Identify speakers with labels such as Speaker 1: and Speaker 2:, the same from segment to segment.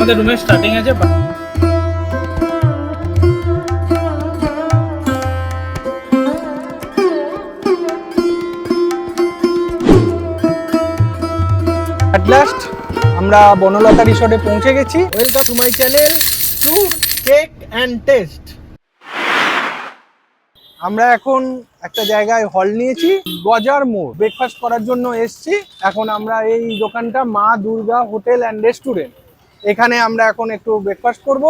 Speaker 1: আমাদের রুমের স্টার্টিং আছে।
Speaker 2: অ্যাট লাস্ট আমরা বনলতা রিসর্টে পৌঁছে গেছি। Welcome to my channel tour tech and taste. আমরা এখন একটা জায়গায় হল নিয়েছি, গজার মোড়। ব্রেকফাস্ট করার জন্য এসছি। এখন আমরা এই দোকানটা মা দুর্গা হোটেল অ্যান্ড রেস্টুরেন্ট, এখানে আমরা এখন একটু ব্রেকফাস্ট করব,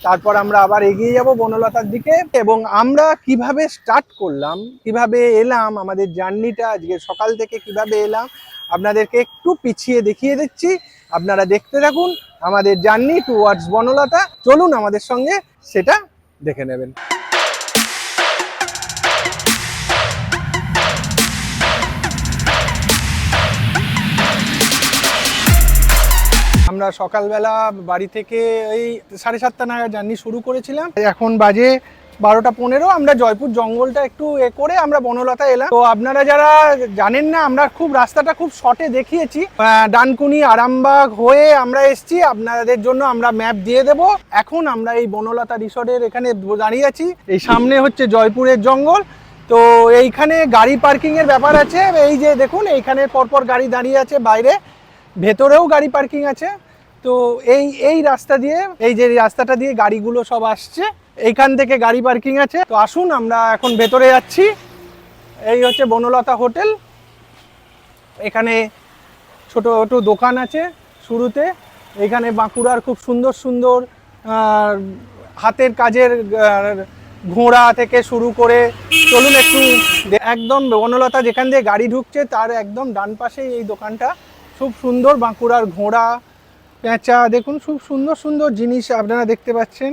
Speaker 2: তারপর আমরা আবার এগিয়ে যাব বনলতার দিকে। এবং আমরা কিভাবে স্টার্ট করলাম, কিভাবে এলাম, আমাদের জার্নিটা আজকে সকাল থেকে কিভাবে এলাম আপনাদেরকে একটু পিছিয়ে দেখিয়ে দিচ্ছি। আপনারা দেখতে থাকুন আমাদের জার্নি টুয়ার্ডস বনলতা। চলুন আমাদের সঙ্গে সেটা দেখে নেবেন। আমরা সকালবেলা বাড়ি থেকে এই 7:30 নাগাদ জার্নি শুরু করেছিলাম। এখন বাজে 12:15। আমরা জয়পুর জঙ্গলটা একটু করে আমরা বনলতা এলাম। তো আপনারা যারা জানেন না, আমরা খুব রাস্তাটা খুব শর্টে দেখিয়েছি। ডানকুনি আরামবাগ হয়ে আমরা এসছি, আপনাদের জন্য আমরা ম্যাপ দিয়ে দেব। এখন আমরা এই বনলতা রিসর্টের এখানে দাঁড়িয়ে আছি। এই সামনে হচ্ছে জয়পুরের জঙ্গল। তো এইখানে গাড়ি পার্কিং এর ব্যাপার আছে। এই যে দেখুন, এইখানে পরপর গাড়ি দাঁড়িয়ে আছে, বাইরে ভেতরেও গাড়ি পার্কিং আছে। তো এই রাস্তা দিয়ে, এই যে রাস্তাটা দিয়ে গাড়িগুলো সব আসছে, এইখান থেকে গাড়ি পার্কিং আছে। তো আসুন আমরা এখন ভেতরে যাচ্ছি। এই হচ্ছে বনলতা হোটেল। এখানে ছোট ছোট দোকান আছে শুরুতে। এখানে বাঁকুড়ার খুব সুন্দর সুন্দর হাতের কাজের ঘোড়া থেকে শুরু করে, চলুন একটু একদম বনলতা যেখান দিয়ে গাড়ি ঢুকছে তার একদম ডান পাশেই এই দোকানটা। খুব সুন্দর বাঁকুড়ার ঘোড়া, পেঁচা, দেখুন খুব সুন্দর সুন্দর জিনিস আপনারা দেখতে পাচ্ছেন।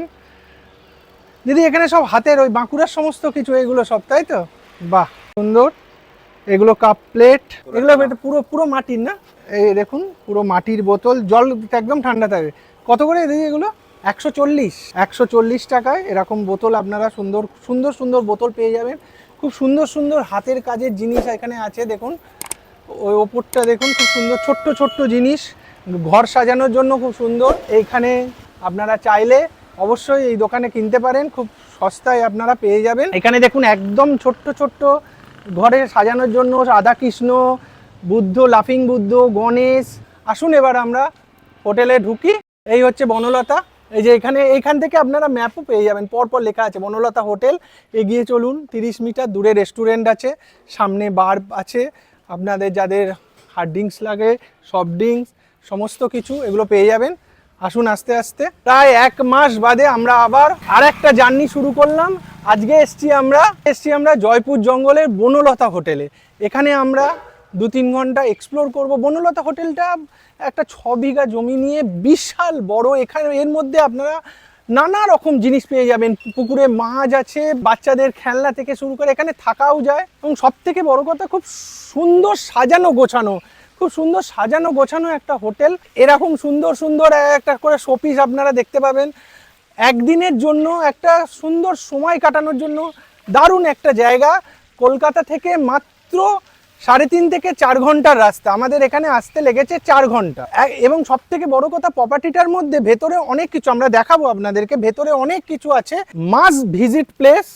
Speaker 2: দিদি এখানে সব হাতের ওই বাঁকুড়ার সমস্ত কিছু, এগুলো সব, তাই তো? বাহ, সুন্দর। এগুলো কাপ প্লেট, এগুলো পুরো পুরো মাটির না? এই দেখুন, পুরো মাটির বোতল, জল একদম ঠান্ডা থাকে। কত করে দিদি এগুলো? 140 টাকায় এরকম বোতল আপনারা সুন্দর সুন্দর সুন্দর বোতল পেয়ে যাবেন। খুব সুন্দর সুন্দর হাতের কাজের জিনিস এখানে আছে। দেখুন ওই ওপরটা দেখুন, খুব সুন্দর ছোট্ট ছোট্ট জিনিস ঘর সাজানোর জন্য খুব সুন্দর। এইখানে আপনারা চাইলে অবশ্যই এই দোকানে কিনতে পারেন, খুব সস্তায় আপনারা পেয়ে যাবেন। এখানে দেখুন একদম ছোট্ট ছোট্ট ঘরে সাজানোর জন্য রাধাকৃষ্ণ, বুদ্ধ, লাফিং বুদ্ধ, গণেশ। আসুন এবার আমরা হোটেলে ঢুকি। এই হচ্ছে বনলতা। এই যে এইখান থেকে আপনারা ম্যাপও পেয়ে যাবেন, পরপর লেখা আছে বনলতা হোটেল। এগিয়ে চলুন, 30 মিটার দূরে রেস্টুরেন্ট আছে, সামনে বার আছে। আপনাদের যাদের হার্ড ড্রিঙ্কস লাগে, সফট ড্রিঙ্কস, সমস্ত কিছু এগুলো পেয়ে যাবেন। আসুন আস্তে আস্তে। প্রায় 1 মাস বাদে আমরা আবার আরেকটা জার্নি শুরু করলাম। আজকে এসছি আমরা জয়পুর জঙ্গলের বনলতা হোটেলে। এখানে আমরা 2-3 ঘন্টা এক্সপ্লোর করব। বনলতা হোটেলটা একটা 6 বিঘা জমি নিয়ে বিশাল বড়। এখানে এর মধ্যে আপনারা নানা রকম জিনিস পেয়ে যাবেন। পুকুরে মাছ আছে, বাচ্চাদের খেলনা থেকে শুরু করে এখানে থাকাও যায়। এবং সব থেকে বড় কথা, খুব সুন্দর সাজানো গোছানো, খুব সুন্দর সাজানো গোছানো একটা হোটেল। এরকম সুন্দর সুন্দর একটা করে শোপিস আপনারা দেখতে পাবেন। একদিনের জন্য একটা সুন্দর সময় কাটানোর জন্য দারুণ একটা জায়গা। কলকাতা থেকে মাত্র 3.5 থেকে 4 ঘন্টার রাস্তা। আমাদের এখানে আসতে লেগেছে 4 ঘন্টা। এবং সব থেকে বড় কথা, প্রপার্টিটার মধ্যে ভেতরে অনেক কিছু আমরা দেখাবো আপনাদেরকে। ভেতরে অনেক কিছু আছে। Must visit place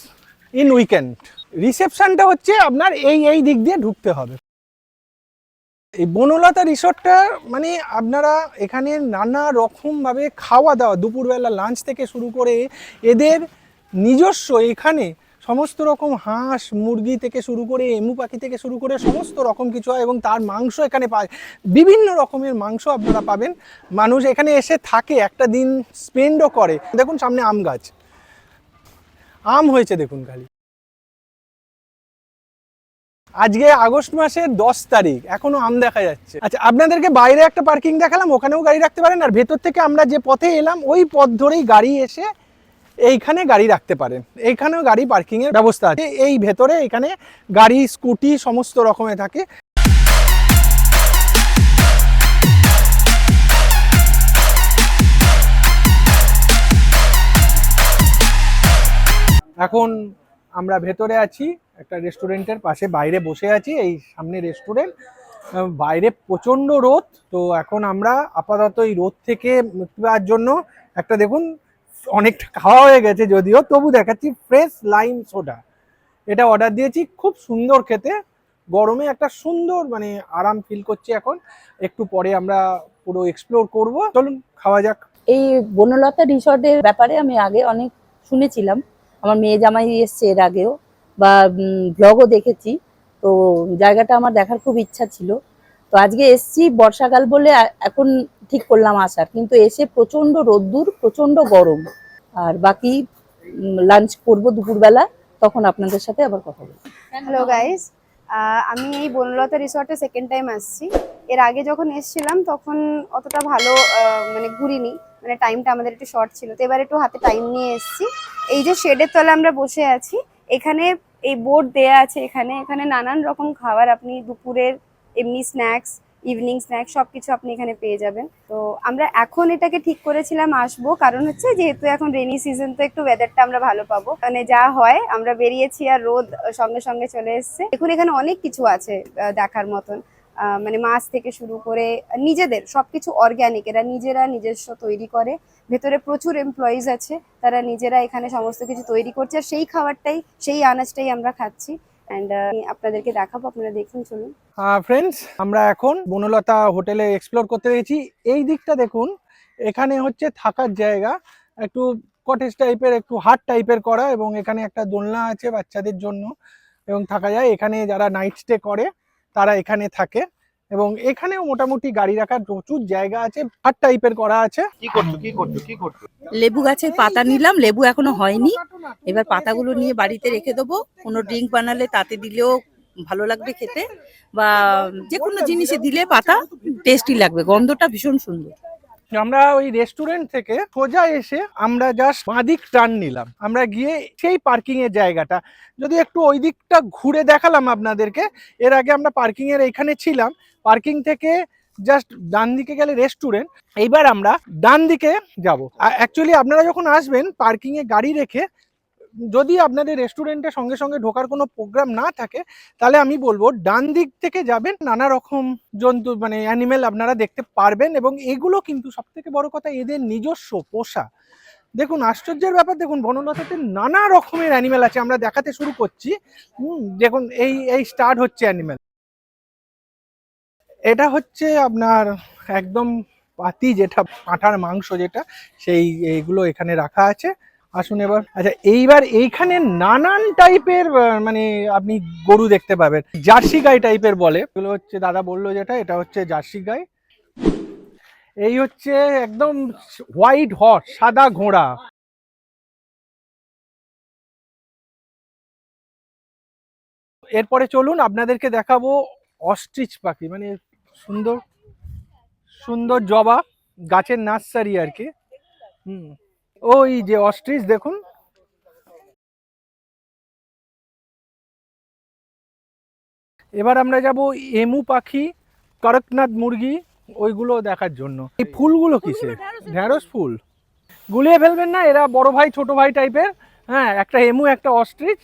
Speaker 2: in weekend. রিসেপশনটা হচ্ছে আপনার এই দিক দিয়ে ঢুকতে হবে। এই বনলতা রিসর্টটা মানে আপনারা এখানে নানা রকমভাবে খাওয়া দাওয়া, দুপুরবেলা লাঞ্চ থেকে শুরু করে এদের নিজস্ব এখানে সমস্ত রকম হাঁস মুরগি থেকে শুরু করে এমু পাখি থেকে শুরু করে সমস্ত রকম কিছু হয়। এবং তার মাংস এখানে পায়, বিভিন্ন রকমের মাংস আপনারা পাবেন। মানুষ এখানে এসে থাকে, একটা দিন স্পেন্ডও করে। দেখুন সামনে আম গাছ, আম হয়েছে দেখুন খালি। আজকে আগস্ট মাসের 10 তারিখ, এখনো আম দেখা যাচ্ছে। আচ্ছা, আপনাদেরকে বাইরে একটা পার্কিং দেখালাম, ওখানেও গাড়ি রাখতে পারেন। আর ভেতর থেকে আমরা যে পথে এলাম ওই পথ ধরেই গাড়ি এসে এইখানে গাড়ি রাখতে পারেন। এইখানেও গাড়ি পার্কিং এর ব্যবস্থা আছে। এই ভেতরে এখানে গাড়ি, স্কুটি সমস্ত রকমের থাকে। এখন আমরা ভেতরে আছি, একটা রেস্টুরেন্টের পাশে বাইরে বসে আছি। এই সামনে রেস্টুরেন্ট। বাইরে প্রচণ্ড রোদ, তো এখন আমরা আপাতত এই রোদ থেকে মুক্তি পাওয়ার জন্য একটা দেখুন অনেকটা খাওয়া হয়ে গেছে যদিও, তবু দেখাচ্ছি ফ্রেশ লাইম সোডা। এটা অর্ডার দিয়েছি, খুব সুন্দর খেতে, গরমে একটা সুন্দর মানে আরাম ফিল করছি এখন। একটু পরে আমরা পুরো এক্সপ্লোর করব, চলুন খাওয়া যাক।
Speaker 1: এই বনলতা রিসর্টের ব্যাপারে আমি আগে অনেক শুনেছিলাম, আমার মেয়ে জামাই এসছে এর আগেও, বা ব্লগও দেখেছি। তো জায়গাটা আমার দেখার খুব ইচ্ছা ছিল। তো আজকে এসছি, বর্ষাকাল বলে এখন ঠিক করলাম আসার, কিন্তু এসে প্রচন্ড রোদ্দুর, প্রচন্ড গরম। আর বাকি লাঞ্চ করবো দুপুরবেলা, তখন আপনাদের সাথে আবার কথা বলবো।
Speaker 3: হ্যালো গাইস, আমি এই বনলতা রিসর্টে সেকেন্ড টাইম আসছি। এর আগে যখন এসেছিলাম তখন অতটা ভালো মানে ঘুরিনি, মানে টাইমটা আমাদের একটু শর্ট ছিল, তো এবার একটু হাতে টাইম নিয়ে এসেছি। এই যে শেডের তলে আমরা বসে আছি, এখানে এই বোর্ড দেয়া আছে, এখানে এখানে নানান রকম খাবার, আপনি দুপুরের এমনি স্ন্যাক্স, ইভিনিং স্ন্যাক্স সবকিছু আপনি এখানে পেয়ে যাবেন। তো আমরা এখন এটাকে ঠিক করেছিলাম আসবো, কারণ হচ্ছে যেহেতু এখন রেনি সিজন, তো একটু ওয়েদারটা আমরা ভালো পাবো। মানে যা হয়, আমরা বেরিয়েছি আর রোদ সঙ্গে সঙ্গে চলে এসছে। দেখুন এখানে অনেক কিছু আছে দেখার মতন, মানে মাছ থেকে শুরু করে নিজেদের সবকিছু অর্গ্যানিক, এরা নিজেরা নিজস্ব তৈরি করে। ভেতরে প্রচুর এমপ্লয়িজ আছে, তারা নিজেরা এখানে সমস্ত কিছু তৈরি করছে, আর সেই খাবারটাই, সেই আনাজটাই আমরা খাচ্ছি। অ্যান্ড আপনাদেরকে দেখাবো, আপনারা দেখুন, চলুন।
Speaker 2: ফ্রেন্ডস, আমরা এখন বনলতা হোটেলে এক্সপ্লোর করতে গেছি। এই দিকটা দেখুন, এখানে হচ্ছে থাকার জায়গা, একটু কটেজ টাইপের, একটু হাট টাইপের করা, এবং এখানে একটা দোলনা আছে বাচ্চাদের জন্য, এবং থাকা যায়। এখানে যারা নাইট স্টে করে তারা এখানে থাকে, এবং এখানেও মোটামুটি গাড়ি রাখার প্রচুর জায়গা আছে, হাট টাইপের করা আছে।
Speaker 4: কি করছো?
Speaker 1: লেবু গাছের পাতা নিলাম, লেবু এখনো হয়নি, এবার পাতাগুলো নিয়ে বাড়িতে রেখে দেবো। কোনো ড্রিঙ্ক বানালে তাতে দিলেও ভালো লাগবে খেতে, বা যে কোনো জিনিসে দিলে পাতা টেস্টি লাগবে, গন্ধটা ভীষণ সুন্দর।
Speaker 2: আমরা ওই রেস্টুরেন্ট থেকে সোজা এসে আমরা জাস্ট বাঁদিক টার্ন নিলাম, আমরা গিয়ে সেই পার্কিং এর জায়গাটা, যদি একটু ওই দিকটা ঘুরে দেখালাম আপনাদেরকে। এর আগে আমরা পার্কিং এর এখানে ছিলাম, পার্কিং থেকে জাস্ট ডান দিকে গেলে রেস্টুরেন্ট, এইবার আমরা ডান দিকে যাব। অ্যাকচুয়ালি আপনারা যখন আসবেন পার্কিং এ গাড়ি রেখে, যদি আপনাদের রেস্টুরেন্টের সঙ্গে সঙ্গে ঢোকার কোনো প্রোগ্রাম না থাকে, তাহলে আমি বলবো ডান দিক থেকে যাবেন, নানা রকম জন্তু মানে অ্যানিমেল আপনারা দেখতে পারবেন, এবং এগুলো কিন্তু সব থেকে বড় কথা, এদের নিজস্ব পোষা। দেখুন আশ্চর্যের ব্যাপার, দেখুন বনলতাতে নানা রকমের অ্যানিমেল আছে, আমরা দেখাতে শুরু করছি। দেখুন এই এই স্টার্ট হচ্ছে অ্যানিমেল, এটা হচ্ছে আপনার একদম পাতি, যেটা পাঁঠার মাংস, যেটা সেই এইগুলো এখানে রাখা আছে। আসুন এবার, আচ্ছা এইবার এইখানে নানান টাইপের মানে আপনি গরু দেখতে পাবেন, জার্সি গাই টাইপের বলে এগুলো, হচ্ছে দাদা বললো যেটা, এটা হচ্ছে জার্সি গাই। এই হচ্ছে একদম হোয়াইট হর্স, সাদা ঘোড়া। এরপরে চলুন আপনাদেরকে দেখাবো অস্ট্রিচ পাখি, মানে সুন্দর সুন্দর জবা, গাছের নার্সারি আর কি। ওই যে অস্ট্রিচ দেখুন। এবার আমরা যাব এমু পাখি, করকনাথ মুরগি, ওইগুলো দেখার জন্য। এই ফুলগুলো কিসের? ঢেঁড়স ফুল। গুলিয়ে ফেলবেন না, এরা বড় ভাই ছোট ভাই টাইপের। হ্যাঁ, একটা এমু একটা অস্ট্রিচ।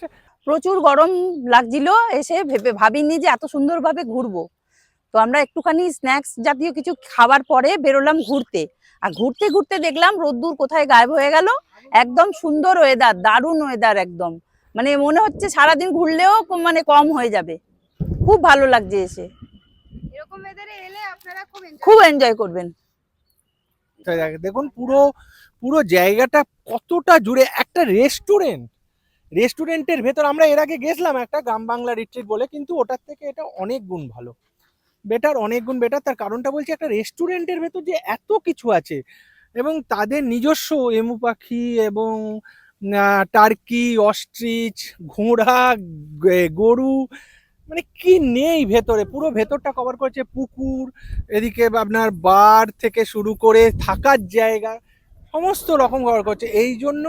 Speaker 1: প্রচুর গরম লাগছিল, এসে ভাবিনি যে এত সুন্দরভাবে ঘুরবো। তো আমরা একটুখানি স্ন্যাক্স জাতীয় কিছু খাবার পরে বেরোলাম ঘুরতে, আর ঘুরতে ঘুরতে দেখলাম রোদ্দুর কোথায় গায়েব হয়ে গেল। একদম সুন্দর ওয়েদার, দারুণ ওয়েদার, একদম মানে মনে হচ্ছে সারাদিন ঘুরলেও মানে কম হয়ে যাবে। খুব ভালো লাগছে এসে,
Speaker 3: এরকম ওয়েদারে এলে আপনারা
Speaker 1: খুব এনজয় করবেন।
Speaker 2: দেখুন পুরো পুরো জায়গাটা কতটা জুড়ে একটা রেস্টুরেন্টের ভেতর। আমরা এর আগে গেছিলাম একটা গ্রাম বাংলা রিট্রিট বলে, কিন্তু ওটার থেকে এটা অনেক গুণ ভালো, বেটার, অনেক গুণ বেটার। তার কারণটা বলছি, একটা রেস্টুরেন্টের ভেতর যে এত কিছু আছে, এবং তাদের নিজস্ব এমু পাখি, এবং টার্কি, অস্ট্রিচ, ঘোড়া, গরু, মানে কি নেই ভেতরে। পুরো ভেতরটা কভার করেছে, পুকুর, এদিকে আপনার বার থেকে শুরু করে থাকার জায়গা, সমস্ত রকম কভার করছে। এই জন্য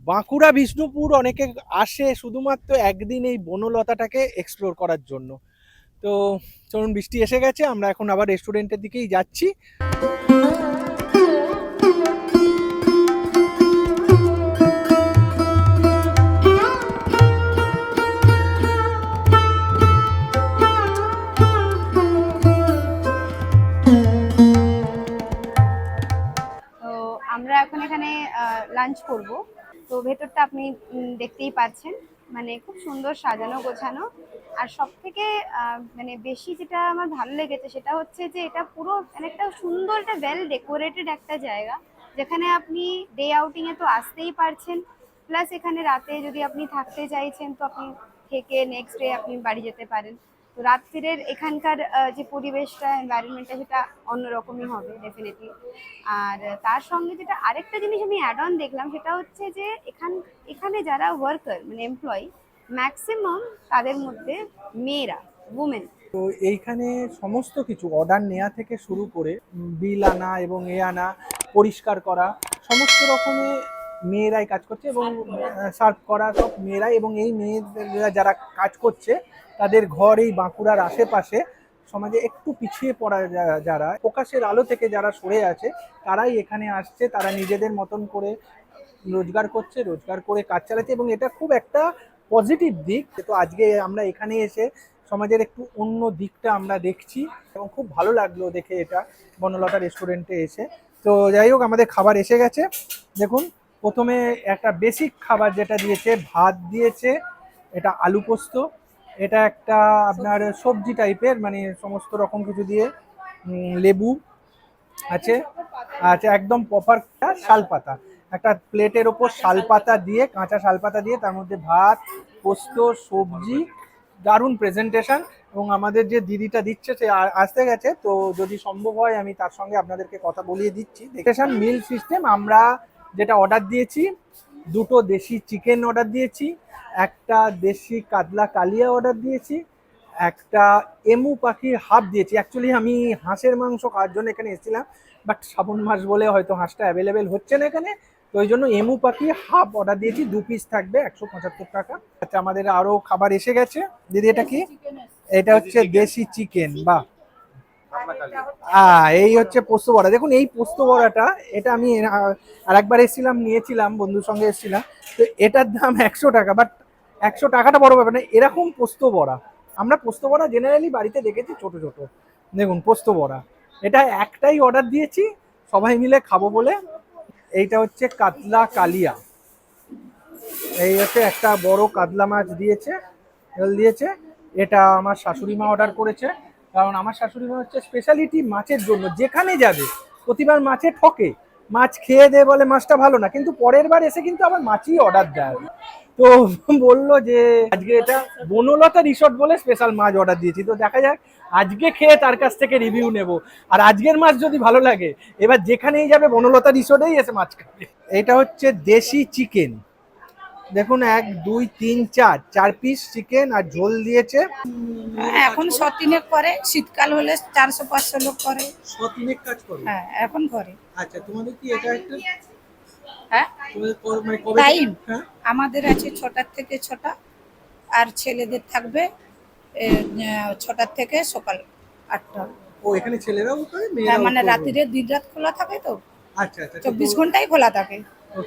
Speaker 2: বাঁকুড়া বিষ্ণুপুর অনেকে আসে শুধুমাত্র একদিন এই বনলতাটাকে এক্সপ্লোর করার জন্য। তো চলুন, বৃষ্টি এসে গেছে, আমরা এখন আবার রেস্টুরেন্টের দিকেই যাচ্ছি।
Speaker 3: এখানে লাঞ্চ করব। তো ভেতরটা আপনি দেখতেই পাচ্ছেন, মানে খুব সুন্দর সাজানো গোছানো। আর সব থেকে মানে বেশি যেটা আমার ভালো লেগেছে সেটা হচ্ছে যে এটা পুরো মানে একটা সুন্দর, একটা ওয়েল ডেকোরেটেড একটা জায়গা, যেখানে আপনি ডে আউটিং এ তো আসতেই পারছেন, প্লাস এখানে রাতে যদি আপনি থাকতে চাইছেন তো আপনি থেকে নেক্সট ডে আপনি বাড়ি যেতে পারেন। তো রাত্রিরের এখানকার যে পরিবেশটা, এনভায়রনমেন্টটা, সেটা অন্যরকমই হবে ডেফিনেটলি। আর তার সঙ্গে যেটা আরেকটা জিনিস আমি অ্যাড অন দেখলাম সেটা হচ্ছে যে এখানে যারা ওয়ার্কার মানে এমপ্লয়ি, ম্যাক্সিমাম তাদের মধ্যে মেয়েরা, উমেন।
Speaker 2: তো এইখানে সমস্ত কিছু অর্ডার নেওয়া থেকে শুরু করে বিল আনা এবং আনা, পরিষ্কার করা, সমস্ত রকমের মেয়েরাই কাজ করছে এবং সার্ভ করা সব মেয়েরাই। এবং এই মেয়েরা যারা কাজ করছে তাদের ঘর এই বাঁকুড়ার আশেপাশে সমাজে একটু পিছিয়ে পড়া যারা প্রকাশের আলো থেকে যারা সরে আছে তারাই এখানে আসছে। তারা নিজেদের মতন করে রোজগার করছে, রোজগার করে কাজ চালাচ্ছে এবং এটা খুব একটা পজিটিভ দিক। তো আজকে আমরা এখানে এসে সমাজের একটু অন্য দিকটা আমরা দেখছি এবং খুব ভালো লাগলো দেখে এটা বনলতা রেস্টুরেন্টে এসে। তো যাই হোক, আমাদের খাবার এসে গেছে। দেখুন, প্রথমে একটা বেসিক খাবার যেটা দিয়েছে, ভাত দিয়েছে, এটা আলু পোস্ত, এটা একটা আপনার সবজি টাইপের, মানে সমস্ত রকম কিছু দিয়ে, লেবু আছে, আচ্ছা একদম প্রপার শালপাতা, একটা প্লেটের ওপর শালপাতা দিয়ে, কাঁচা শালপাতা দিয়ে, তার মধ্যে ভাত, পোস্ত, সবজি, দারুণ প্রেজেন্টেশন। এবং আমাদের যে দিদিটা দিচ্ছে সে আসতে গেছে, তো যদি সম্ভব হয় আমি তার সঙ্গে আপনাদেরকে কথা বলিয়ে দিচ্ছি। দেখেছেন মিল সিস্টেম, আমরা যেটা অর্ডার দিয়েছি, দুটো দেশি চিকেন অর্ডার দিয়েছি, একটা দেশি কাতলা কালিয়া অর্ডার দিয়েছি, একটা এমু পাখির হাফ দিয়েছি। অ্যাকচুয়ালি আমি হাঁসের মাংস খাওয়ার জন্য এখানে এসেছিলাম, বাট শ্রাবণ মাস বলে হয়তো হাঁসটা অ্যাভেলেবেল হচ্ছে না এখানে, তো ওই জন্য এমু পাখি হাফ অর্ডার দিয়েছি, 2 পিস থাকবে, 175 টাকা। আচ্ছা, আমাদের আরও খাবার এসে গেছে। দিদি এটা কি? এটা হচ্ছে দেশি চিকেন। বাহ, এই হচ্ছে পোস্ত বড়া। দেখুন এই পোস্ত বড়াটা, এটা আমি আরেকবার এসেছিলাম, নিয়েছিলাম, বন্ধুর সঙ্গে এসেছিলাম, তো এটার দাম 100 টাকা। বাট 100 টাকাটা বড় ব্যাপার না, এরকম পোস্ত বড়া আমরা পোস্ত বড়া জেনারেলি বাড়িতে দেখেছি ছোট ছোট। দেখুন পোস্ত বড়া, এটা একটাই অর্ডার দিয়েছি সবাই মিলে খাবো বলে। এইটা হচ্ছে কাতলা কালিয়া, এই হচ্ছে একটা বড় কাতলা মাছ দিয়েছে, দিয়েছে। এটা আমার শাশুড়ি মা অর্ডার করেছে, কারণ আমার শাশুড়ি মা হচ্ছে স্পেশালিটি মাছের জন্য, যেখানে যাবে প্রতিবার মাছে ঠকে, মাছ খেয়ে দে বলে মাছটা ভালো না, কিন্তু পরের বার এসে কিন্তু আবার মাছই অর্ডার দেয়। তো বললো যে আজকে এটা বনলতা রিসর্ট বলে স্পেশাল মাছ অর্ডার দিয়েছি, তো দেখা যাক আজকে খেয়ে তার কাছ থেকে রিভিউ নেব। আর আজকের মাছ যদি ভালো লাগে এবার যেখানেই যাবে বনলতা রিসর্টেই এসে মাছ খাবে। এটা হচ্ছে দেশি চিকেন, দেখুন 1 2 3 4 পিস চিকেন আর ঝোল দিয়েছে।
Speaker 4: এখন শতিনেক করে, শীতকাল হলে 400-500 লোক করে।
Speaker 2: শতিনেক কাজ করে?
Speaker 4: হ্যাঁ, এখন করে।
Speaker 2: আচ্ছা, তোমাদের কি এটা একটা
Speaker 4: হ্যাঁ,
Speaker 2: তোমাদের মানে কবে?
Speaker 4: টাইম
Speaker 2: হ্যাঁ,
Speaker 4: আমাদের আছে 6টা থেকে 6টা, আর ছেলেদের থাকবে 6টার থেকে সকাল 8টা।
Speaker 2: ও এখানে ছেলেরাও করে,
Speaker 4: হ্যাঁ,
Speaker 2: মেয়েরাও
Speaker 4: মানে
Speaker 2: করে?
Speaker 4: রাত্রিরে দিন রাত খোলা থাকে তো,
Speaker 2: আচ্ছা আচ্ছা,
Speaker 4: 24 ঘন্টাই খোলা থাকে।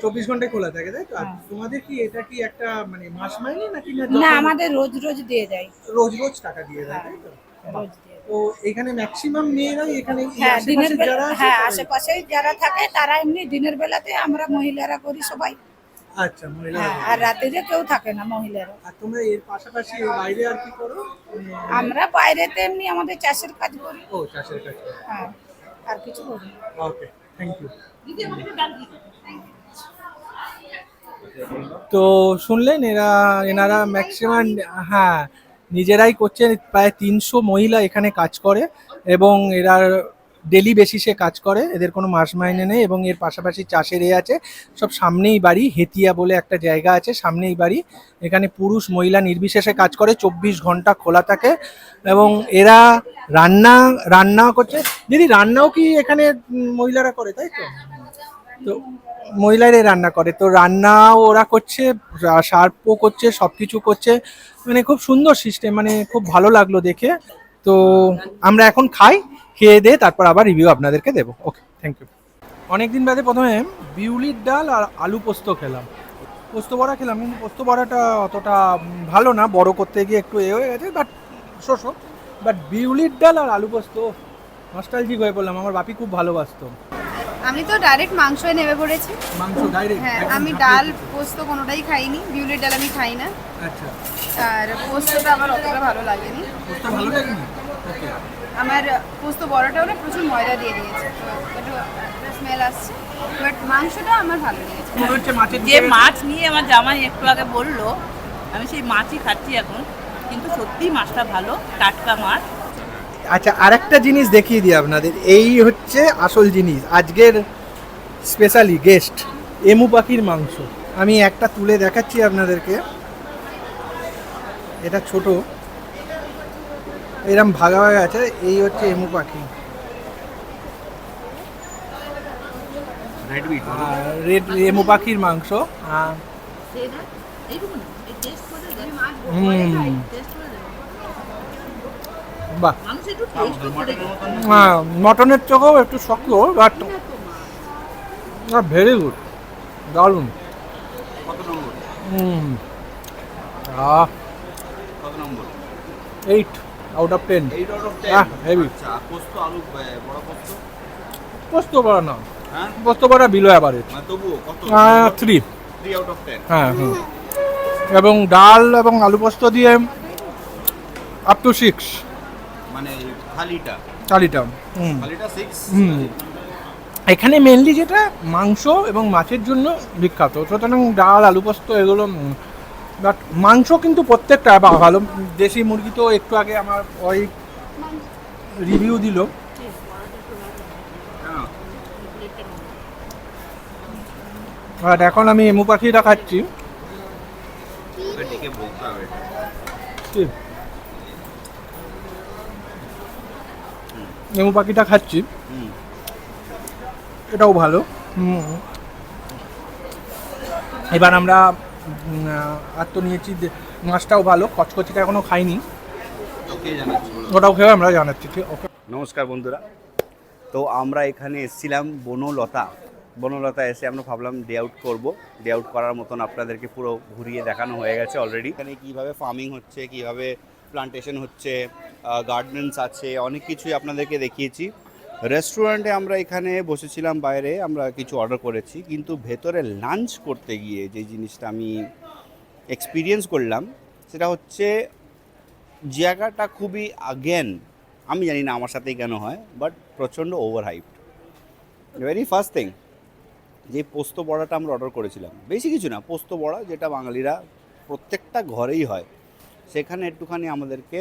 Speaker 2: 24 ঘন্টায় খোলা থাকে, তাই তো? আর
Speaker 4: হ্যাঁ।
Speaker 2: তোমাদের কি এটা কি একটা মানে মাস মাইনে নাকি না
Speaker 4: না,
Speaker 2: যখন
Speaker 4: আমাদের রোজ রোজ দিয়ে যায়।
Speaker 2: রোজ রোজ টাকা দিয়ে দেয়, তাই তো?
Speaker 4: রোজ দিয়ে দেয়।
Speaker 2: তো এখানে ম্যাক্সিমাম মেয়েরাই এখানে এই
Speaker 4: হ্যাঁ, দিনের
Speaker 2: আশেপাশে যারা আছে
Speaker 4: হ্যাঁ,
Speaker 2: তারাই?
Speaker 4: আশেপাশে যারা থাকে তারা এমনি দিনের বেলাতে, আমরা মহিলারা করি সবাই।
Speaker 2: আচ্ছা, মহিলা।
Speaker 4: হ্যাঁ, আর রাত্রিরে কেউ থাকে না মহিলারা।
Speaker 2: আর তোমরা এর পাশাপাশি এর বাইরে আর কি করো?
Speaker 4: আমরা বাইরেতে এমনি আমাদের চাষের কাজ করি।
Speaker 2: ও, চাষের কাজ করো।
Speaker 4: হ্যাঁ, আর কিছু করি না।
Speaker 2: ওকে, থ্যাংক ইউ। তো শুনলেন, এনারা ম্যাক্সিমাম হ্যাঁ নিজেরাই করছেন। প্রায় 300 মহিলা এখানে কাজ করে এবং এরা ডেলি বেসিসে কাজ করে, এদের কোনো মাস মাইনে নেই। এবং এর পাশাপাশি চাষের আছে, সব সামনেই বাড়ি, হেতিয়া বলে একটা জায়গা আছে, সামনেই বাড়ি। এখানে পুরুষ মহিলা নির্বিশেষে কাজ করে, 24 ঘন্টা খোলা থাকে। এবং এরা রান্না করছে। দিদি, রান্নাও কি এখানে মহিলারা করে, তাই তো? তো মহিলারাই রান্না করে, তো রান্নাও ওরা করছে, সার্ভও করছে, সব কিছু করছে, মানে খুব সুন্দর সিস্টেম, মানে খুব ভালো লাগলো দেখে। তো আমরা এখন খাই, খেয়ে দিয়ে তারপর আবার রিভিউ আপনাদেরকে দেবো। ওকে, থ্যাংক ইউ। অনেকদিন বাদে প্রথমে বিউলির ডাল আর আলু পোস্ত খেলাম, পোস্ত বড়া খেলাম, কিন্তু পোস্ত বড়াটা অতটা ভালো না, বড় করতে গিয়ে একটু হয়ে গেছে, বাট শোষো। বাট বিউলির ডাল আর আলু পোস্ত নস্টালজিক হয়ে পড়লাম, আমার বাপি খুব ভালোবাসতো।
Speaker 3: আমি তো ডাইরেক্ট মাংসই নেমে পড়েছি।
Speaker 2: মাংস ডাইরেক্ট?
Speaker 3: হ্যাঁ, আমি ডাল পোস্ত কোনোটাই খাইনি, বিউলির ডাল আমি খাই না।
Speaker 2: আচ্ছা,
Speaker 3: আর পোস্তটা আমার অতটা ভালো লাগেনি।
Speaker 2: পোস্ত ভালো লাগেনি? ওকে।
Speaker 3: আমার পোস্ত বড়াটাও না প্রচুর ময়দা দিয়ে দিয়েছে, তো একটু স্মেল আসছে, বাট মাংসটা আমার ভালো লেগেছে।
Speaker 2: মনে হচ্ছে মাছের
Speaker 1: যে মাছ নিয়ে আমার জামাই একটু আগে বললো, আমি সেই মাছই খাচ্ছি এখন, কিন্তু সত্যি মাছটা ভালো, টাটকা মাছ।
Speaker 2: আচ্ছা, আরেকটা জিনিস দেখিয়ে দিই আপনাদের, এই হচ্ছে আসল জিনিস আজকের স্পেশালি গেস্ট, এমু পাখির মাংস। আমি একটা তুলে দেখাচ্ছি আপনাদেরকে, এটা ছোট, এরম ভাগা ভাগা আছে, এই হচ্ছে এমু পাখি, রেড এমু পাখির মাংস। বাহ, মটনের চোখেও একটু শক্ত, বাট ভেরি গুড, দারুণ। আহ 8 আউট অফ 10। হেভি। পোস্ত বড়া না, পোস্ত বড়া বিলো অ্যাভারেজ, 3 হ্যাঁ। এবং ডাল এবং আলু পোস্ত দিয়ে আপ টু 6,
Speaker 5: মানে থালিটা
Speaker 2: চালিটা।
Speaker 5: 6।
Speaker 2: এখানে মেনলি যেটা মাংস এবং মাছের জন্য বিখ্যাত, সুতরাং ডাল আলু পোস্ত এগুলো, বাট মাংস কিন্তু প্রত্যেকটা ভালো। দেশি মুরগি তো একটু আগে আমার ওই রিভিউ দিল। আর এখন আমি এমু পাখিটা খাচ্ছি।
Speaker 5: ডেকে বলতে হবে।
Speaker 2: কি? এমু পাখিটা খাচ্ছি, এটাও ভালো। এবার আমরা আর তো নিয়েছি, মাছটাও ভালো, কচকচিটা এখনো খাইনি, ওটাও খেয়ে আমরা জানাচ্ছি। ঠিক, ওকে।
Speaker 5: নমস্কার বন্ধুরা, তো আমরা এখানে এসেছিলাম বনলতা এসে আমরা ভাবলাম ডে আউট করবো। ডে আউট করার মতন আপনাদেরকে পুরো ঘুরিয়ে দেখানো হয়ে গেছে অলরেডি। এখানে কীভাবে ফার্মিং হচ্ছে, কীভাবে প্লান্টেশন হচ্ছে, গার্ডেন্স আছে, অনেক কিছুই আপনাদেরকে দেখিয়েছি। রেস্টুরেন্টে আমরা এখানে বসেছিলাম, বাইরে আমরা কিছু অর্ডার করেছি, কিন্তু ভেতরে লাঞ্চ করতে গিয়ে যে জিনিসটা আমি এক্সপিরিয়েন্স করলাম সেটা হচ্ছে জায়গাটা খুবই, আগেন আমি জানি না আমার সাথেই কেন হয়, বাট প্রচণ্ড over hyped. Very first thing, যে পোস্ত বড়াটা আমরা অর্ডার করেছিলাম, বেশি কিছু না, পোস্ত বড়া যেটা বাঙালিরা প্রত্যেকটা ঘরেই হয়, সেখানে একটুখানি আমাদেরকে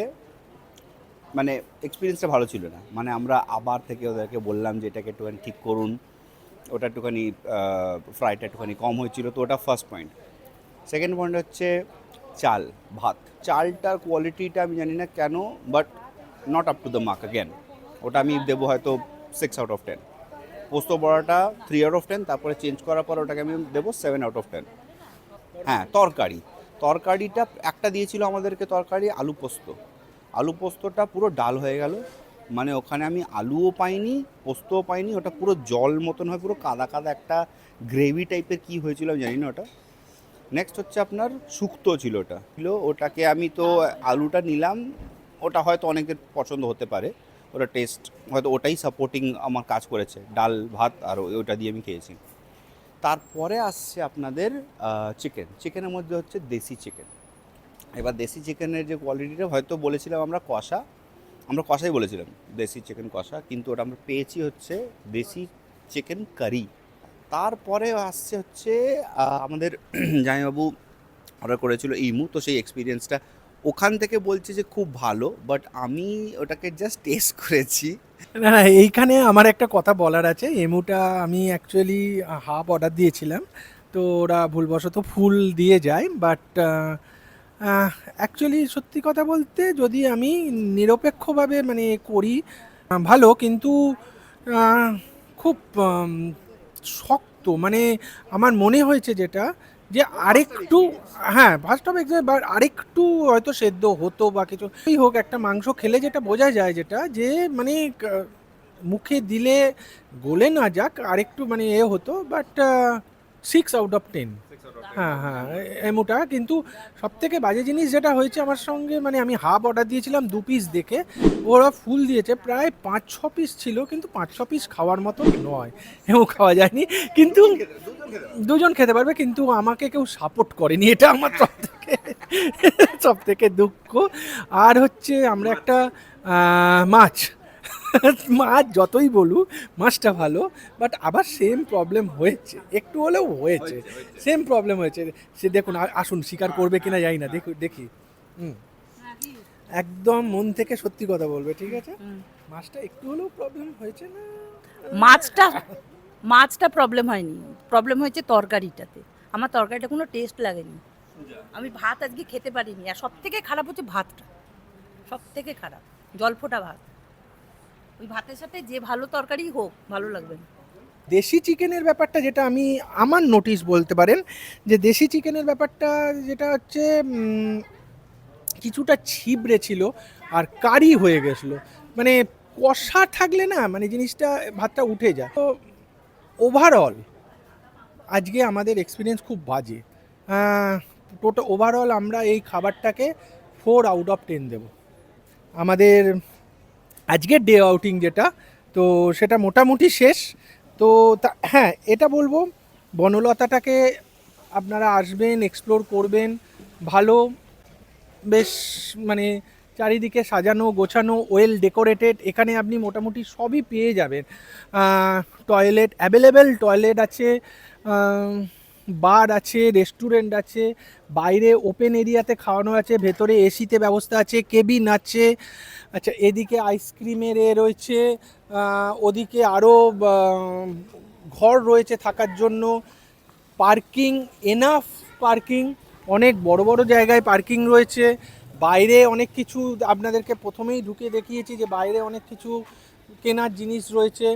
Speaker 5: মানে এক্সপিরিয়েন্সটা ভালো ছিল না। মানে আমরা আবার থেকে ওদেরকে বললাম যে এটাকে একটুখানি ঠিক করুন, ওটা একটুখানি ফ্রাইটা একটুখানি কম হয়েছিল, তো ওটা ফার্স্ট পয়েন্ট। সেকেন্ড পয়েন্ট হচ্ছে চাল ভাত, চালটার কোয়ালিটিটা আমি জানি না কেন, but not up to the mark again. ওটা আমি দেবো হয়তো 6 আউট অফ 10। পোস্ত বড়াটা 3 আউট অফ 10, তারপরে চেঞ্জ করার পর ওটাকে আমি দেবো 7 আউট অফ 10। হ্যাঁ, তরকারিটা একটা দিয়েছিল আমাদেরকে, তরকারি আলু পোস্তটা পুরো ডাল হয়ে গেল, মানে ওখানে আমি আলুও পাইনি, পোস্তও পাইনি, ওটা পুরো জল মতন হয়, পুরো কাদা কাদা একটা গ্রেভি টাইপের কী হয়েছিল আমি জানি না ওটা। নেক্সট হচ্ছে আপনার শুক্তো ছিল, ওটাকে আমি তো আলুটা নিলাম, ওটা হয়তো অনেকের পছন্দ হতে পারে, ওটা টেস্ট হয়তো ওটাই সাপোর্টিং আমার কাজ করেছে, ডাল ভাত আর ওটা দিয়ে আমি খেয়েছি। তারপরে আসছে আপনাদের চিকেনের মধ্যে হচ্ছে দেশি চিকেন। এবার দেশি চিকেনের যে কোয়ালিটিটা হয়তো বলেছিলাম আমরা কষাই বলেছিলাম, দেশি চিকেন কষা, কিন্তু ওটা আমরা পেয়েছি হচ্ছে দেশি চিকেন কারি। তারপরে আসছে হচ্ছে আমাদের জামাইবাবু অর্ডার করেছিল ইমু, তো সেই এক্সপিরিয়েন্সটা ওখান থেকে বলছে যে খুব ভালো, বাট আমি ওটাকে জাস্ট টেস্ট করেছি।
Speaker 2: না, এইখানে আমার একটা কথা বলার আছে। এমুটা আমি অ্যাকচুয়ালি হাফ অর্ডার দিয়েছিলাম, তো ওরা ভুলবশত ফুল দিয়ে যায়, বাট অ্যাকচুয়ালি সত্যি কথা বলতে যদি আমি নিরপেক্ষভাবে মানে করি, ভালো, কিন্তু খুব শক্ত, মানে আমার মনে হয়েছে যেটা যে আরেকটু, হ্যাঁ ফার্স্ট অফ এক্সাম, বাট আরেকটু হয়তো সেদ্ধ হতো বা কিছু হোক। একটা মাংস খেলে যেটা বোঝা যায়, যেটা যে মানে মুখে দিলে গলে না যাক, আরেকটু মানে হতো, বাট 6/10। হ্যাঁ হ্যাঁ, এমোটা। কিন্তু সব থেকে বাজে জিনিস যেটা হয়েছে আমার সঙ্গে, মানে আমি হাফ অর্ডার দিয়েছিলাম 2 পিস দেখে, ওরা ফুল দিয়েছে, প্রায় 5-6 পিস ছিল, কিন্তু 5-6 পিস খাওয়ার মতো নয়, এও খাওয়া যায়নি। কিন্তু দুজন খেতে পারবে, কিন্তু আমাকে কেউ সাপোর্ট করেনি, এটা আমার সব থেকে দুঃখ। আর হচ্ছে আমরা একটা মাছ মাছ যতই বলুক মাছটা ভালো, বাট আবার সেম প্রবলেম হয়েছে, একটু হলেও হয়েছে, সেম প্রবলেম হয়েছে। সে দেখুন, আসুন স্বীকার করবে কিনা জানি না, দেখি। একদম মন থেকে সত্যি কথা বলবে, ঠিক আছে? মাছটা একটু হলেও প্রবলেম হয়েছে না?
Speaker 1: মাছটা প্রবলেম হয়নি, প্রবলেম হয়েছে তরকারিটাতে। আমার তরকারিটা কোনো টেস্ট লাগেনি, আমি ভাত আজকে খেতে পারিনি। আর সব থেকে খারাপ হচ্ছে ভাতটা, সব থেকে খারাপ জলফোটা ভাত। ওই ভাতের সাথে যে ভালো তরকারি হোক ভালো লাগবে না।
Speaker 2: দেশি চিকেনের ব্যাপারটা যেটা আমার নোটিশ বলতে পারেন, যে দেশি চিকেনের ব্যাপারটা যেটা হচ্ছে কিছুটা ছিবড়ে ছিল আর কারি হয়ে গেছিলো, মানে কষা থাকলে না, মানে জিনিসটা ভাতটা উঠে যায়। তো ওভারঅল আজকে আমাদের এক্সপিরিয়েন্স খুব বাজে। টোটাল ওভারঅল আমরা এই খাবারটাকে 4/10 দেব। আমাদের আজকের ডে আউটিং যেটা, তো সেটা মোটামুটি শেষ। তো হ্যাঁ, এটা বলবো, বনলতাটাকে আপনারা আসবেন, এক্সপ্লোর করবেন, ভালো, বেশ মানে চারিদিকে সাজানো গোছানো, ওয়েল ডেকোরেটেড। এখানে আপনি মোটামুটি সবই পেয়ে যাবেন। টয়লেট অ্যাভেলেবেল, টয়লেট আছে, বার আছে, রেস্টুরেন্ট আছে, বাইরে ওপেন এরিয়াতে খাওয়ানো আছে, ভেতরে এসিতে ব্যবস্থা আছে, কেবিন আছে। আচ্ছা, এদিকে আইসক্রিমের রয়েছে, ওদিকে আরও ঘর রয়েছে থাকার জন্য, পার্কিং, এনাফ পার্কিং, অনেক বড় বড় জায়গায় পার্কিং রয়েছে। বাইরে অনেক কিছু আপনাদেরকে প্রথমেই ঢুকে দেখিয়েছি যে বাইরে অনেক কিছু কেনার জিনিস রয়েছে।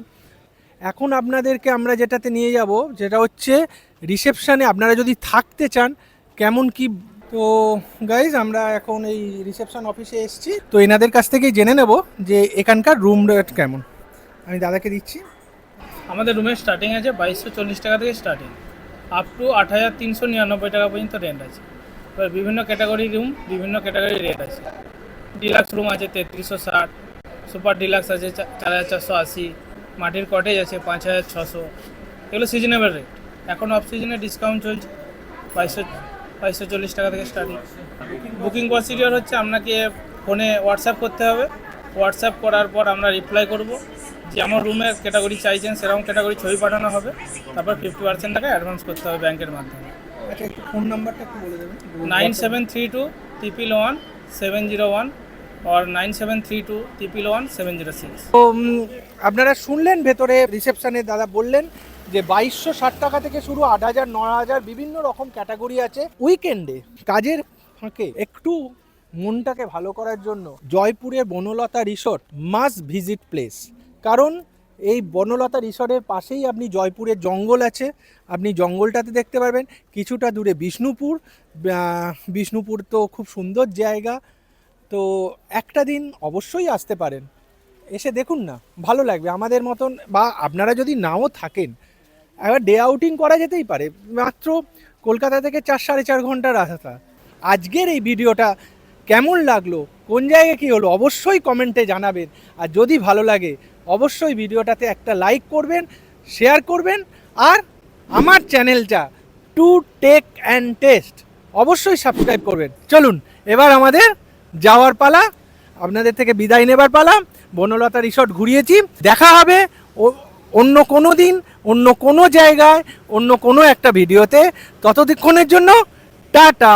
Speaker 2: এখন আপনাদেরকে আমরা যেটাতে নিয়ে যাব, যেটা হচ্ছে রিসেপশানে। আপনারা যদি থাকতে চান কেমন কি, তো গাইজ আমরা এখন এই রিসেপশন অফিসে এসেছি, তো এনাদের কাছ থেকেই জেনে নেব যে এখানকার রুম রেট কেমন। আমি দাদাকে দিচ্ছি।
Speaker 6: আমাদের রুমের স্টার্টিং আছে 2240 টাকা থেকে স্টার্টিং, আপ টু 8399 টাকা পর্যন্ত রেন্ট আছে। এবার বিভিন্ন ক্যাটাগরি রুম, বিভিন্ন ক্যাটাগরি রেট আছে। ডিলাক্স রুম আছে 3360, সুপার ডিলাক্স আছে 4480, মাটির কটেজ আছে 5600। এগুলো সিজনেবল রেট। এখন অফ সিজনে ডিসকাউন্ট চলছে, 2240 টাকা থেকে স্টার্টিং। বুকিং প্রসিডিওর হচ্ছে আপনাকে ফোনে হোয়াটসঅ্যাপ করতে হবে। হোয়াটসঅ্যাপ করার পর আমরা রিপ্লাই করব, যেমন রুমের ক্যাটাগরি চাইছেন সেরকম ক্যাটাগরি ছবি পাঠানো হবে। তারপর 50% টাকা অ্যাডভান্স করতে হবে ব্যাংকের মাধ্যমে।
Speaker 2: আচ্ছা, একটু ফোন নাম্বারটা একটু বলে দেবেন।
Speaker 6: 9732 11701 আর 9732 11706।
Speaker 2: তো আপনারা শুনলেন, ভেতরে রিসেপশনে দাদা বললেন যে 2260 টাকা থেকে শুরু, 8000, 9000 বিভিন্ন রকম ক্যাটাগরি আছে। উইকেন্ডে কাজের ফাঁকে একটু মনটাকে ভালো করার জন্য জয়পুরের Banalata resort must visit place. কারণ এই বনলতা রিসর্টের পাশেই আপনি জয়পুরের জঙ্গল আছে, আপনি জঙ্গলটাতে দেখতে পারবেন। কিছুটা দূরে বিষ্ণুপুর তো খুব সুন্দর জায়গা। তো একটা দিন অবশ্যই আসতে পারেন, এসে দেখুন না, ভালো লাগবে। আমাদের মতন, বা আপনারা যদি নাও থাকেন, একবার ডে আউটিং করা যেতেই পারে। মাত্র কলকাতা থেকে 4-4.5 ঘন্টার রাস্তা। আজকের এই ভিডিওটা কেমন লাগলো, কোন জায়গায় কী হলো, অবশ্যই কমেন্টে জানাবেন। আর যদি ভালো লাগে অবশ্যই ভিডিওটাতে একটা লাইক করবেন, শেয়ার করবেন, আর আমার চ্যানেলটা টু টেক অ্যান্ড টেস্ট অবশ্যই সাবস্ক্রাইব করবেন। চলুন এবার আমাদের যাওয়ার পালা, আপনাদের থেকে বিদায় নেবার পালা। বনলতা রিসর্ট ঘুরিয়েছি, দেখা হবে অন্য কোনো দিন, অন্য কোনো জায়গায়, অন্য কোনো একটা ভিডিওতে। ততক্ষণের জন্য টাটা।